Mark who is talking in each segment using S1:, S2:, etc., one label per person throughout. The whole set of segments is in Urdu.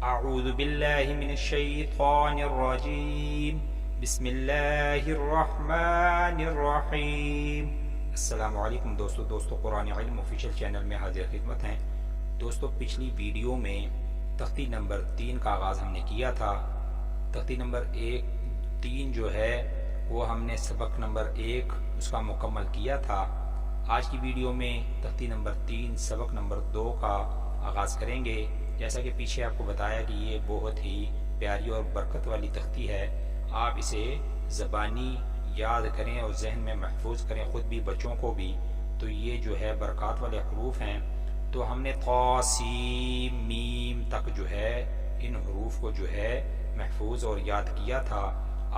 S1: اعوذ باللہ من الشیطان الرجیم بسم اللہ الرحمن الرحیم۔ السلام علیکم دوستو قرآن علم آفیشیل چینل میں حاضر خدمت ہیں۔ دوستو پچھلی ویڈیو میں تختی نمبر 3 کا آغاز ہم نے کیا تھا۔ تختی نمبر 3 جو ہے وہ ہم نے سبق نمبر 1 اس کا مکمل کیا تھا۔ آج کی ویڈیو میں تختی نمبر 3 سبق نمبر 2 کا آغاز کریں گے۔ جیسا کہ پیچھے آپ کو بتایا کہ یہ بہت ہی پیاری اور برکت والی تختی ہے، آپ اسے زبانی یاد کریں اور ذہن میں محفوظ کریں، خود بھی بچوں کو بھی۔ تو یہ جو ہے برکات والے حروف ہیں۔ تو ہم نے طا سین میم تک جو ہے ان حروف کو جو ہے محفوظ اور یاد کیا تھا۔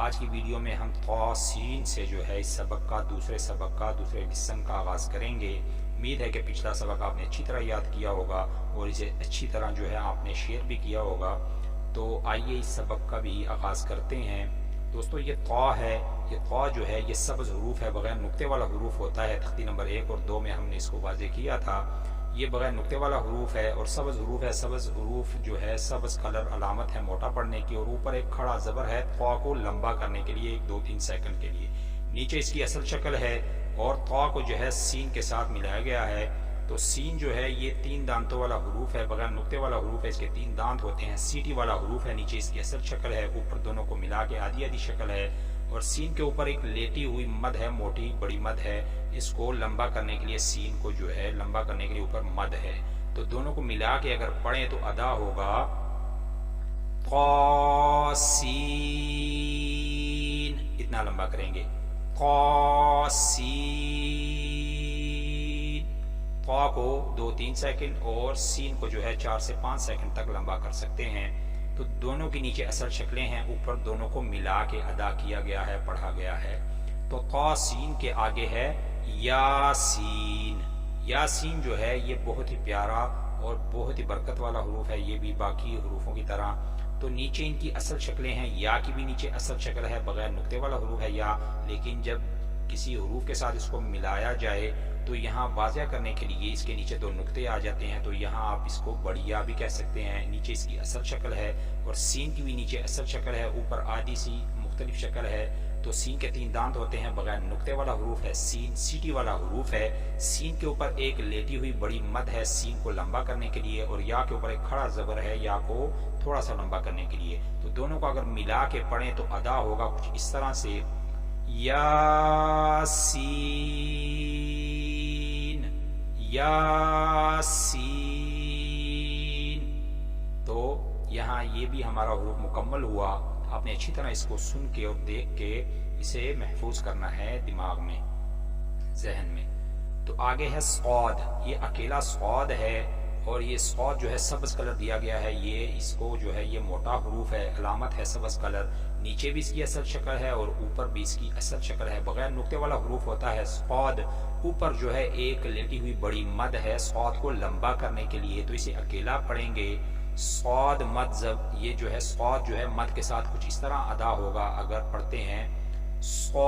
S1: آج کی ویڈیو میں ہم طا سین سے جو ہے اس سبق کا دوسرے لیسن کا آغاز کریں گے۔ امید ہے کہ پچھلا سبق آپ نے اچھی طرح یاد کیا ہوگا اور اسے اچھی طرح جو ہے آپ نے شیئر بھی کیا ہوگا۔ تو آئیے اس سبق کا بھی آغاز کرتے ہیں۔ دوستو یہ طا ہے، یہ طا جو ہے یہ سبز حروف ہے، بغیر نقطے والا حروف ہوتا ہے۔ تختی نمبر 1 اور 2 میں ہم نے اس کو واضح کیا تھا۔ یہ بغیر نقطے والا حروف ہے اور سبز حروف ہے۔ سبز حروف جو ہے سبز کلر علامت ہے موٹا پڑھنے کی، اور اوپر ایک کھڑا زبر ہے طا کو لمبا کرنے کے لیے 1-2-3 سیکنڈ کے لیے۔ نیچے اس کی اصل شکل ہے اور طا کو جو ہے سین کے ساتھ ملایا گیا ہے۔ تو سین جو ہے یہ 3 دانتوں والا حروف ہے، بغیر نقطے والا حروف ہے، اس کے 3 دانت ہوتے ہیں۔ سیٹی والا حروف ہے، نیچے اس کی اصل شکل ہے، اوپر دونوں کو ملا کے آدھی شکل ہے، اور سین کے اوپر ایک لیٹی ہوئی مد ہے، موٹی بڑی مد ہے۔ اس کو لمبا کرنے کے لیے سین کو جو ہے لمبا کرنے کے لیے اوپر مد ہے۔ تو دونوں کو ملا کے اگر پڑھیں تو ادا ہوگا طا سین، اتنا لمبا کریں گے، طا سین۔ طا کو 2-3 سیکنڈ اور سین کو جو ہے 4 سے 5 سیکنڈ تک لمبا کر سکتے ہیں۔ تو دونوں کی نیچے اصل شکلیں ہیں، اوپر دونوں کو ملا کے ادا کیا گیا ہے، پڑھا گیا ہے۔ تو طا سین کے آگے ہے یاسین۔ یاسین جو ہے یہ بہت ہی پیارا اور بہت ہی برکت والا حروف ہے، یہ بھی باقی حروفوں کی طرح۔ تو نیچے ان کی اصل شکلیں ہیں، یا کی بھی نیچے اصل شکل ہے، بغیر نقطے والا حروف ہے یا، لیکن جب کسی حروف کے ساتھ اس کو ملایا جائے تو یہاں واضح کرنے کے لیے اس کے نیچے 2 نقطے آ جاتے ہیں، تو یہاں آپ اس کو بڑی یا بھی کہہ سکتے ہیں۔ نیچے اس کی اصل شکل ہے اور سین کی بھی نیچے اصل شکل ہے، اوپر آدھی سی مختلف شکل ہے۔ تو سین کے 3 دانت ہوتے ہیں، بغیر نقطے والا حروف ہے، سین سیٹی والا حروف ہے۔ سین کے اوپر ایک لیٹی ہوئی بڑی مد ہے سین کو لمبا کرنے کے لیے، اور یا کے اوپر ایک کھڑا زبر ہے یا کو تھوڑا سا لمبا کرنے کے لیے۔ تو دونوں کو اگر ملا کے پڑھیں تو ادا ہوگا کچھ اس طرح سے، یاسین یاسین۔ تو یہاں یہ بھی ہمارا حروف مکمل ہوا۔ آپ نے اچھی طرح اس کو سن کے اور دیکھ کے اسے محفوظ کرنا ہے دماغ میں، ذہن میں۔ تو آگے ہے صاد، یہ اکیلا صاد ہے، اور یہ صاد جو ہے سبز کلر دیا گیا ہے، یہ اس کو جو ہے یہ موٹا حروف ہے، علامت ہے سبز کلر۔ نیچے بھی اس کی اصل شکل ہے اور اوپر بھی اس کی اصل شکل ہے، بغیر نقطے والا حروف ہوتا ہے صاد۔ اوپر جو ہے ایک لیٹی ہوئی بڑی مد ہے صاد کو لمبا کرنے کے لیے، تو اسے اکیلا پڑھیں گے، صاد مد زب۔ یہ جو ہے صاد جو ہے مد کے ساتھ کچھ اس طرح ادا ہوگا اگر پڑھتے ہیں صاد،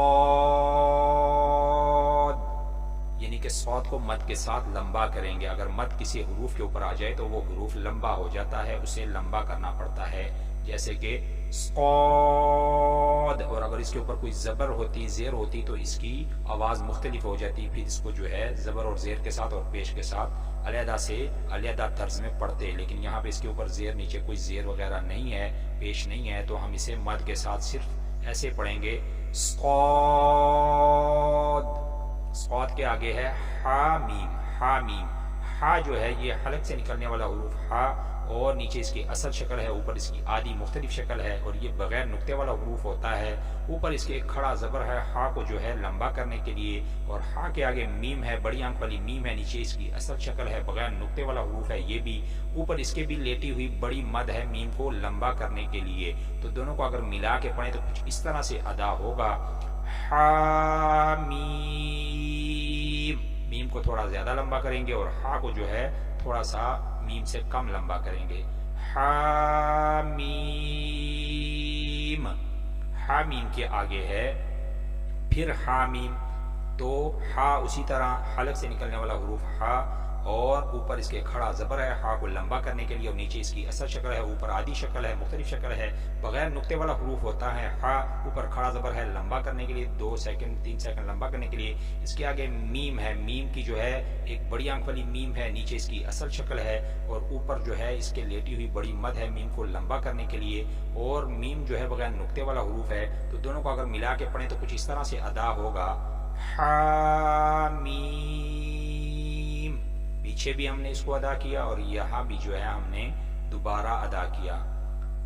S1: یعنی کہ صاد کو مد کے ساتھ لمبا کریں گے۔ اگر مد کسی حروف کے اوپر آ جائے تو وہ حروف لمبا ہو جاتا ہے، اسے لمبا کرنا پڑتا ہے، جیسے کہ صاد۔ اور اگر اس کے اوپر کوئی زبر ہوتی، زیر ہوتی، تو اس کی آواز مختلف ہو جاتی، پھر اس کو جو ہے زبر اور زیر کے ساتھ اور پیش کے ساتھ علیحدہ طرز میں پڑھتے۔ لیکن یہاں پہ اس کے اوپر زیر، نیچے کوئی زیر وغیرہ نہیں ہے، پیش نہیں ہے، تو ہم اسے مد کے ساتھ صرف ایسے پڑھیں گے، صاد۔ صاد کے آگے ہے حامیم، حامیم۔ ہا جو ہے یہ حلق سے نکلنے والا حروف ہا، اور نیچے اس کی اصل شکل ہے، اوپر اس کی آدھی مختلف شکل ہے، اور یہ بغیر نقطے والا حروف ہوتا ہے۔ اوپر اس کے ایک کھڑا زبر ہے ہا کو جو ہے لمبا کرنے کے لیے، اور ہا کے آگے میم ہے، بڑی آنکھ والی میم ہے، نیچے اس کی اصل شکل ہے، بغیر نقطے والا حروف ہے یہ بھی، اوپر اس کے بھی لیٹی ہوئی بڑی مد ہے میم کو لمبا کرنے کے لیے۔ تو دونوں کو اگر ملا کے پڑھیں تو کچھ اس طرح سے ادا ہوگا، حامیم۔ میم کو تھوڑا زیادہ لمبا کریں گے اور ہا کو جو ہے تھوڑا سا میم سے کم لمبا کریں گے، حامیم۔ حامیم کے آگے ہے پھر حامیم۔ تو ہا اسی طرح حلق سے نکلنے والا حروف ہا، اور اوپر اس کے کھڑا زبر ہے ہا کو لمبا کرنے کے لیے، اور نیچے اس کی اصل شکل ہے، اوپر آدھی شکل ہے، مختلف شکل ہے، بغیر نقطے والا حروف ہوتا ہے ہا، اوپر کھڑا زبر ہے لمبا کرنے کے لیے 2 سیکنڈ 3 سیکنڈ لمبا کرنے کے لیے۔ اس کے آگے میم ہے، میم کی جو ہے ایک بڑی آنکھ والی میم ہے، نیچے اس کی اصل شکل ہے، اور اوپر جو ہے اس کے لیٹی ہوئی بڑی مد ہے میم کو لمبا کرنے کے لیے، اور میم جو ہے بغیر نقطے والا حروف ہے، تو دونوں کو اگر ملا کے پڑھیں تو کچھ اس طرح سے ادا ہوگا، حامیم۔ پیچھے بھی ہم نے اس کو ادا کیا اور یہاں بھی جو ہے ہم نے دوبارہ ادا کیا۔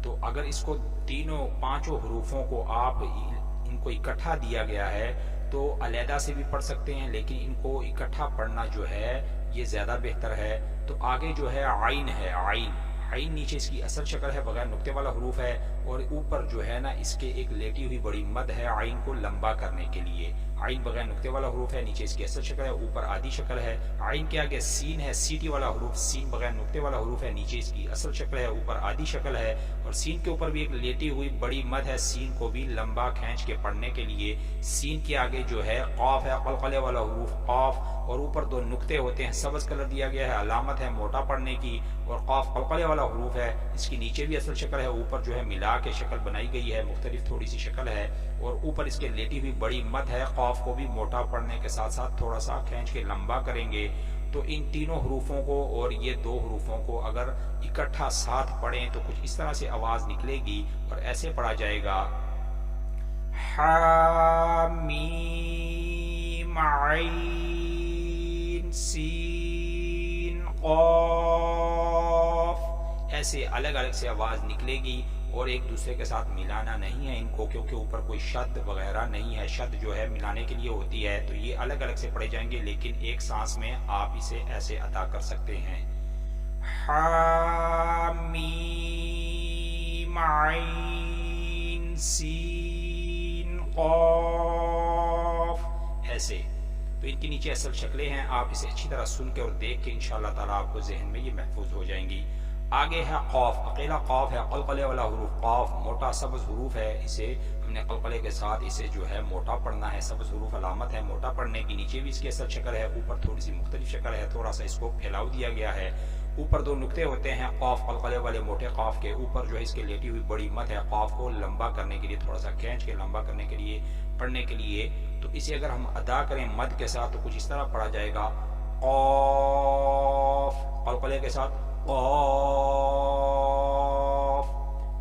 S1: تو اگر اس کو تینوں 5 حروفوں کو آپ ان کو اکٹھا دیا گیا ہے تو علیحدہ سے بھی پڑھ سکتے ہیں، لیکن ان کو اکٹھا پڑھنا جو ہے یہ زیادہ بہتر ہے۔ تو آگے جو ہے عین ہے، عین، عین نیچے اس کی اصل شکل ہے، بغیر نقطے والا حروف ہے، اور اوپر جو ہے نا اس کے ایک لیٹی ہوئی بڑی مد ہے عین کو لمبا کرنے کے لیے۔ عین بغیر نقطے والا حروف ہے، نیچے اس کی اصل شکل ہے، اوپر آدھی شکل ہے۔ عین کے آگے سین ہے، سیٹی والا حروف، سین بغیر نقطے والا حروف ہے، نیچے اس کی اصل شکل ہے، اوپر آدھی شکل ہے، اور سین کے اوپر بھی ایک لیٹی ہوئی بڑی مد ہے، سین کو بھی لمبا کھینچ کے پڑھنے کے لیے۔ سین کے آگے جو ہے قاف ہے، قلقلے والا حروف قاف، اور اوپر 2 نقطے ہوتے ہیں، سبز کلر دیا گیا ہے، علامت ہے موٹا پڑھنے کی، اور قاف قلقلے والا حروف ہے، اس کی نیچے بھی اصل شکل ہے، اوپر جو ہے ملا کے شکل بنائی گئی ہے، مختلف تھوڑی سی شکل ہے، اور اوپر اس کے لیٹی ہوئی بڑی مد ہے، قاف کو بھی موٹا پڑھنے کے ساتھ ساتھ تھوڑا سا کھینچ کے لمبا کریں گے۔ تو ان تینوں حروفوں کو اور یہ 2 حروفوں کو اگر اکٹھا ساتھ پڑھیں تو کچھ اس طرح سے آواز نکلے گی، اور ایسے پڑھا جائے گا، حامیم عین سین قاف، ایسے الگ الگ سے آواز نکلے گی، اور ایک دوسرے کے ساتھ ملانا نہیں ہے ان کو، کیونکہ اوپر کوئی شد وغیرہ نہیں ہے، شد جو ہے ملانے کے لیے ہوتی ہے، تو یہ الگ الگ سے پڑھے جائیں گے، لیکن ایک سانس میں آپ اسے ایسے ادا کر سکتے ہیں، حامیم عین سین قاف، ایسے۔ تو ان کے نیچے اصل شکلیں ہیں، آپ اسے اچھی طرح سن کے اور دیکھ کے انشاءاللہ تعالیٰ آپ کو ذہن میں یہ محفوظ ہو جائیں گی۔ آگے ہے قاف، اکیلا قاف ہے، قلقلے والا حروف قاف، موٹا سبز حروف ہے، اسے ہم نے قلقلے کے ساتھ اسے جو ہے موٹا پڑھنا ہے، سبز حروف علامت ہے موٹا پڑھنے کی، نیچے بھی اس کی اصل شکل ہے، اوپر تھوڑی سی مختلف شکل ہے، تھوڑا سا اس کو پھیلاؤ دیا گیا ہے، اوپر 2 نقطے ہوتے ہیں قاف قلقلے والے موٹے قاف کے، اوپر جو ہے اس کے لیٹی ہوئی بڑی مد ہے، قاف کو لمبا کرنے کے لیے، تھوڑا سا کھینچ کے لمبا کرنے کے لیے، پڑھنے کے لیے۔ تو اسے اگر ہم ادا کریں مد کے ساتھ تو کچھ اس طرح پڑھا جائے گا، قاف قلقلے کے ساتھ قاف۔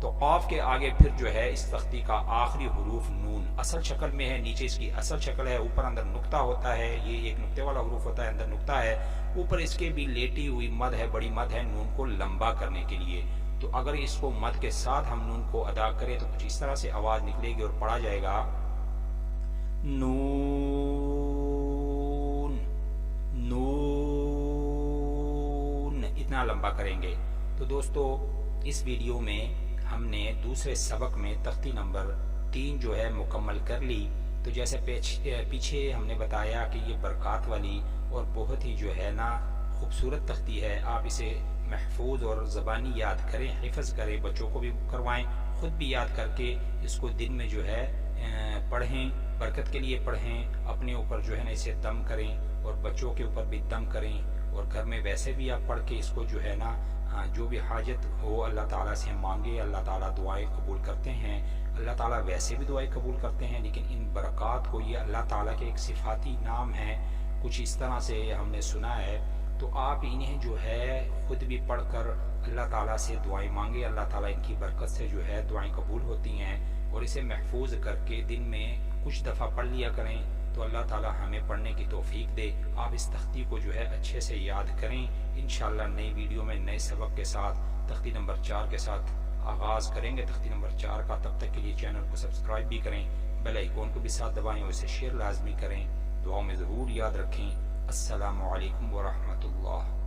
S1: تو قاف کے آگے پھر جو ہے اس تختی کا آخری حروف نون اصل شکل میں ہے، نیچے اس کی اصل شکل ہے، اوپر اندر نقطہ ہوتا ہے، یہ ایک نقطے والا حروف ہوتا ہے، اندر نقطہ ہے، اوپر اس کے بھی لیٹی ہوئی مد ہے، بڑی مد ہے نون کو لمبا کرنے کے لیے۔ تو اگر اس کو مد کے ساتھ ہم نون کو ادا کریں تو کچھ اس طرح سے آواز نکلے گی، اور پڑھا جائے گا، نون نون، اتنا لمبا کریں گے۔ تو دوستو اس ویڈیو میں ہم نے دوسرے سبق میں تختی نمبر 3 جو ہے مکمل کر لی۔ تو جیسے پیچھے ہم نے بتایا کہ یہ برکات والی اور بہت ہی جو ہے نا خوبصورت تختی ہے، آپ اسے محفوظ اور زبانی یاد کریں، حفظ کریں، بچوں کو بھی کروائیں، خود بھی یاد کر کے اس کو دن میں جو ہے پڑھیں، برکت کے لیے پڑھیں، اپنے اوپر جو ہے نا اسے دم کریں، اور بچوں کے اوپر بھی دم کریں، اور گھر میں ویسے بھی آپ پڑھ کے اس کو جو ہے نا جو بھی حاجت ہو اللہ تعالیٰ سے مانگے، اللہ تعالیٰ دعائیں قبول کرتے ہیں، اللہ تعالیٰ ویسے بھی دعائیں قبول کرتے ہیں، لیکن ان برکات کو یہ اللہ تعالیٰ کے ایک صفاتی نام ہے، کچھ اس طرح سے ہم نے سنا ہے۔ تو آپ انہیں جو ہے خود بھی پڑھ کر اللہ تعالیٰ سے دعائیں مانگے، اللہ تعالیٰ ان کی برکت سے جو ہے دعائیں قبول ہوتی ہیں، اور اسے محفوظ کر کے دن میں کچھ دفعہ پڑھ لیا کریں، تو اللہ تعالیٰ ہمیں پڑھنے کی توفیق دے۔ آپ اس تختی کو جو ہے اچھے سے یاد کریں، انشاءاللہ نئی ویڈیو میں نئے سبق کے ساتھ تختی نمبر 4 کے ساتھ آغاز کریں گے، تختی نمبر 4 کا۔ تب تک کے لیے چینل کو سبسکرائب بھی کریں، بیل آئیکن کو بھی ساتھ دبائیں، اور اسے شیئر لازمی کریں، دعاؤں میں ضرور یاد رکھیں۔ السلام علیکم ورحمۃ اللہ۔